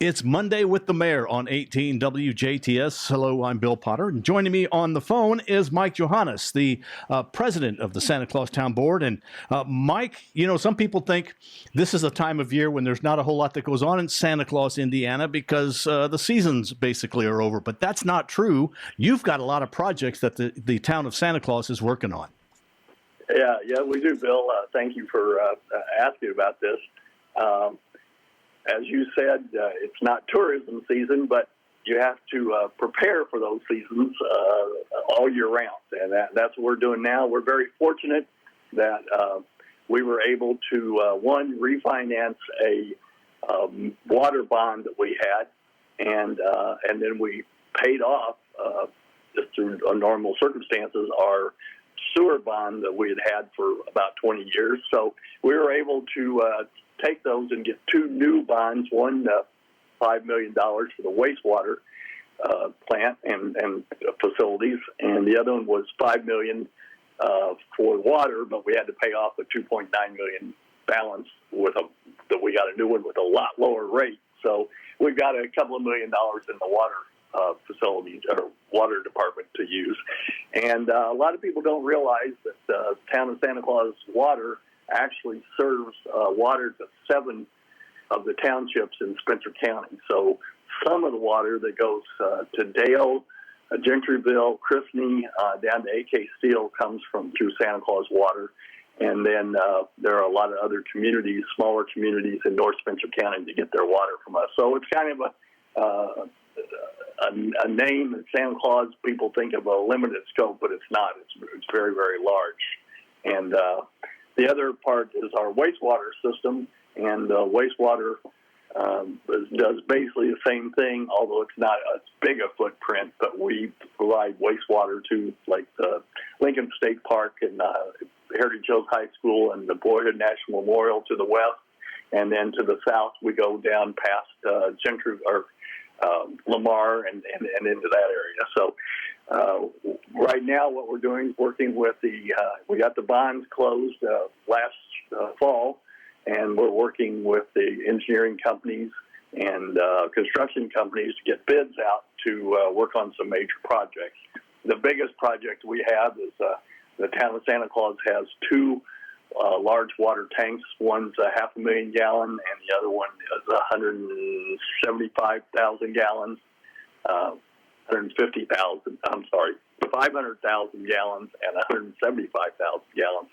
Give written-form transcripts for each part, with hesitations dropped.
It's Monday with the Mayor on 18 WJTS. Hello, I'm Bill Potter. And joining me on the phone is Mike Johannes, the president of the Santa Claus Town Board. And Mike, you know, some people think this is a time of year when there's not a whole lot that goes on in Santa Claus, Indiana, because the seasons basically are over. But that's not true. You've got a lot of projects that the town of Santa Claus is working on. Yeah, we do, Bill. Thank you for asking about this. As you said, it's not tourism season, but you have to prepare for those seasons all year round, and that's what we're doing now. We're very fortunate that we were able to, one, refinance a water bond that we had, and then we paid off, just through normal circumstances, our sewer bond that we had for about 20 years. So we were able to take those and get two new bonds, one $5 million for the wastewater plant and facilities, and the other one was $5 million for water, but we had to pay off a $2.9 million balance that we got a new one with a lot lower rate. So we've got a couple of $1 million in the water facilities or water department to use. And a lot of people don't realize that the town of Santa Claus water actually serves water to 7 of the townships in Spencer County. So some of the water that goes to Dale, Gentryville, Chrisney, down to AK Steel comes through Santa Claus water. And then there are a lot of other communities, smaller communities in North Spencer County that get their water from us. So it's kind of a name that Santa Claus, people think of a limited scope, but it's not. It's very, very large. And the other part is our wastewater system, and wastewater does basically the same thing, although it's not as big a footprint, but we provide wastewater to, like, the Lincoln State Park and Heritage Hills High School and the Boyhood National Memorial to the west, and then to the south we go down past Lamar and into that area. So right now what we're doing is working with we got the bonds closed last fall, and we're working with the engineering companies and construction companies to get bids out to work on some major projects. The biggest project we have is the town of Santa Claus has 2 large water tanks. One's 500,000 gallon, and the other one is 175,000 gallons. 500,000 gallons and 175,000 gallons.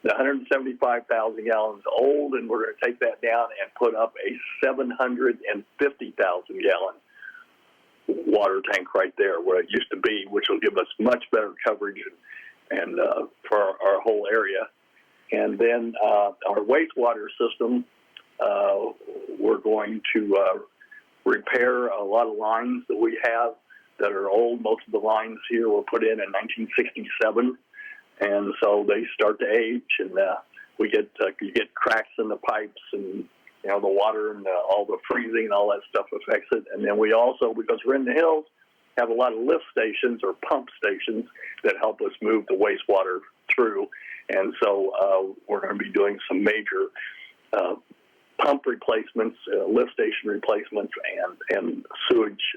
The 175,000 gallons is old, and we're going to take that down and put up a 750,000 gallon water tank right there where it used to be, which will give us much better coverage and for our whole area. And then our wastewater system, we're going to repair a lot of lines that we have that are old. Most of the lines here were put in 1967, and so they start to age, and you get cracks in the pipes, and the water and all the freezing and all that stuff affects it. And then we also, because we're in the hills, have a lot of lift stations or pump stations that help us move the wastewater through. And so we're going to be doing some major pump replacements, lift station replacements, and sewage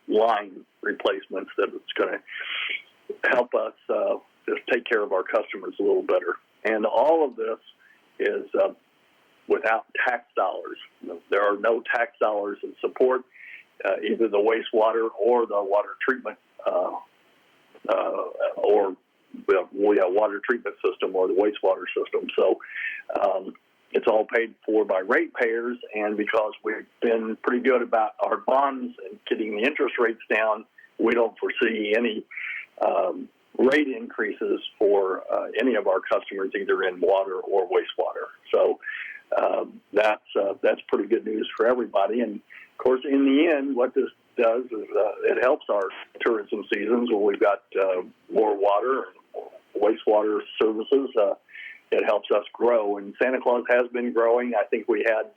line replacements that it's going to help us just take care of our customers a little better. And all of this is without tax dollars. There are no tax dollars in support either the wastewater or the water treatment water treatment system or the wastewater system. So it's all paid for by ratepayers, and because we've been pretty good about our bonds and getting the interest rates down, we don't foresee any rate increases for any of our customers, either in water or wastewater. So that's pretty good news for everybody. And of course, in the end, what this does is it helps our tourism seasons when we've got more water and wastewater services. It helps us grow, and Santa Claus has been growing. I think we had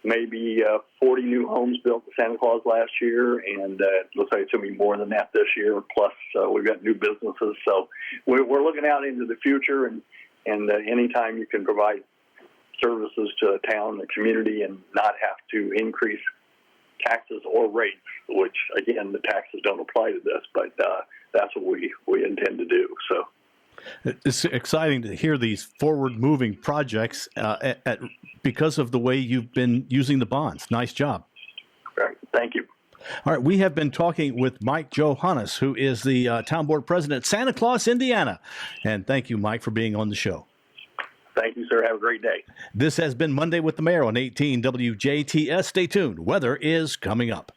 maybe 40 new homes built to Santa Claus last year, and it looks like it's going to be more than that this year. Plus, we've got new businesses, so we're looking out into the future. And anytime you can provide services to a town, the community, and not have to increase taxes or rates, which, again, the taxes don't apply to this, but that's what we intend to do. So it's exciting to hear these forward-moving projects because of the way you've been using the bonds. Nice job. all right, thank you. All right, we have been talking with Mike Johannes, who is the town board president, Santa Claus, Indiana. And thank you, Mike, for being on the show. Thank you, sir. Have a great day. This has been Monday with the Mayor on 18 WJTS. Stay tuned. Weather is coming up.